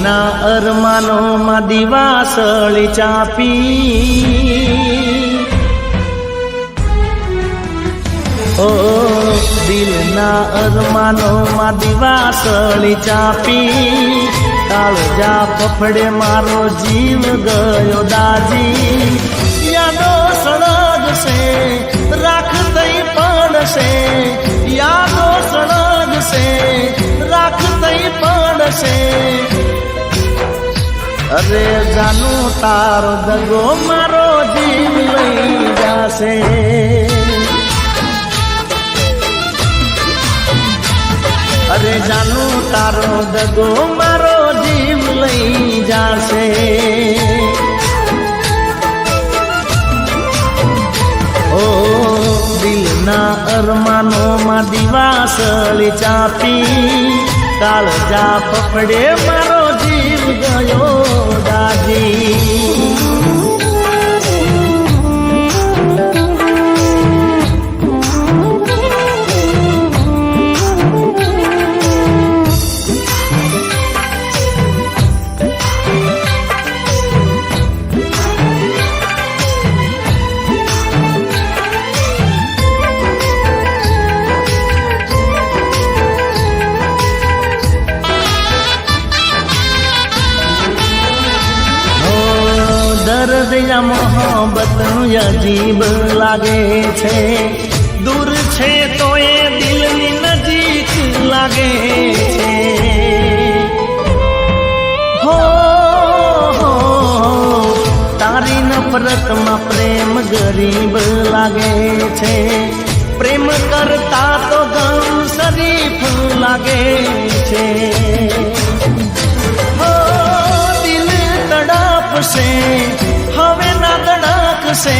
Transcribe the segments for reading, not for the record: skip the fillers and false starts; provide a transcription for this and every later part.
દિલના અરમાનોમાં દિવાસળી ચાપી, ઓ દિલના અરમાનોમાં દિવાસળી ચાપી, કાળજા ફફડે મારો જીવ ગયો દાજી. યાદો સળગશે રાખ થઈ પડશે, યાદો સળગશે રાખ થઈ પડશે. અરે જાનું તારો દગો મારો જીવ લઈ જાશે. અરે જાનું તારો દગો મારો જીવ લઈ જાશે. ઓ દિલના અરમાનોમાં દિવાસળી ચાપી, કાળજા ફફડે મારો જીવ ગયો દાજી. દર્દયા મોહબ્બતનું અજીબ લાગે છે, દૂર છે તો એ દિલની નજીક લાગે છે. હો તારી નફરતમાં પ્રેમ ગરીબ લાગે છે, પ્રેમ કરતા તો ગમ શરીફ લાગે છે. દિલ તડપશે હવે ના ધડકશે,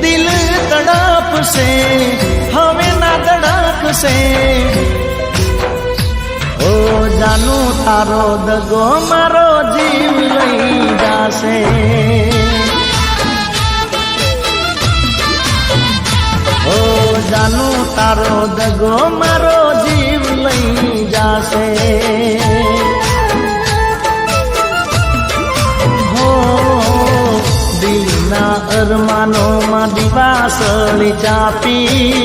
દિલ તડપશે હવે ના ધડકશે. ઓ જાનું તારો દગો મારો જીવ લઈ જાશે. ઓ જાનું તારો દગો મારો જીવ લઈ જાશે. દિલના અરમાનોમાં દિવાસળી ચાપી,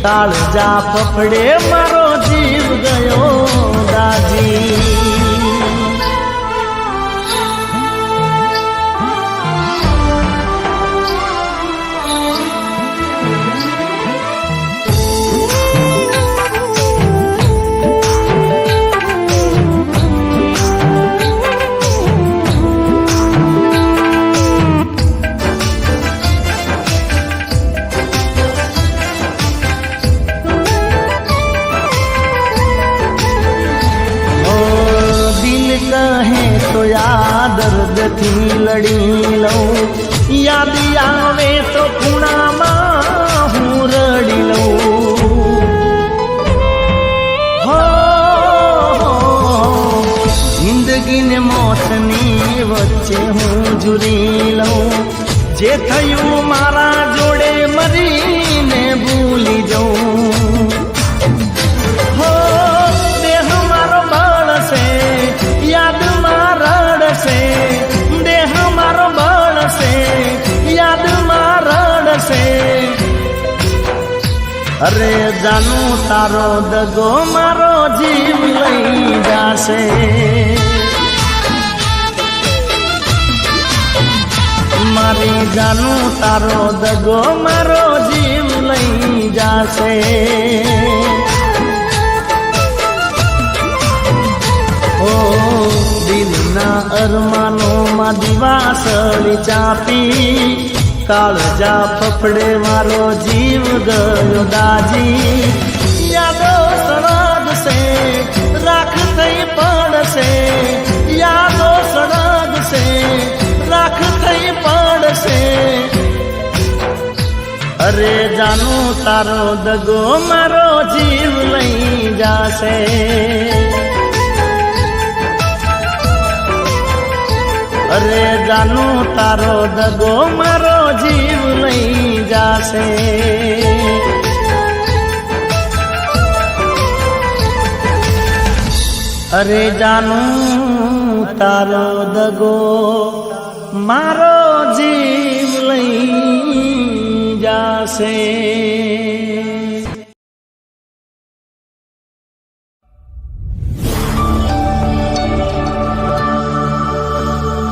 કાળજા ફફડે મારો જીવ ગયો દાજી. કહે તો યાદ દર્દથી લડી લઉં, યાદ આવે તો ખૂણામાં હું રડી લઉં. હો જિંદગીને મોતની વચ્ચે હું ઝૂરી લઉં, જે થયું મારા જોડે મરીને ભૂલી જાઉં. હો દેહ મારો બળશે યાદમાં રડશે, દેહ મારો બળશે યાદમાં રડશે. અરે જાનું તારો દગો મારો જીવ લઈ જાશે. મારી જાનું તારો દગો મારો જીવ લઈ જાશે. ઓ દિલના અરમાનોમાં દિવાસળી ચાપી, કાળજા ફફડે મારો જીવ ગયો દાજી. યાદો સળગશે રાખ થઈ પડશે, યાદો સળગશે રાખ થઈ પડશે. અરે જાનું તારો દગો મારો જીવ લઈ જાશે. અરે જાનું તારો દગો મારો જીવ લઈ જાશે. અરે જાનું તારો દગો મારો જીવ લઈ જાશે.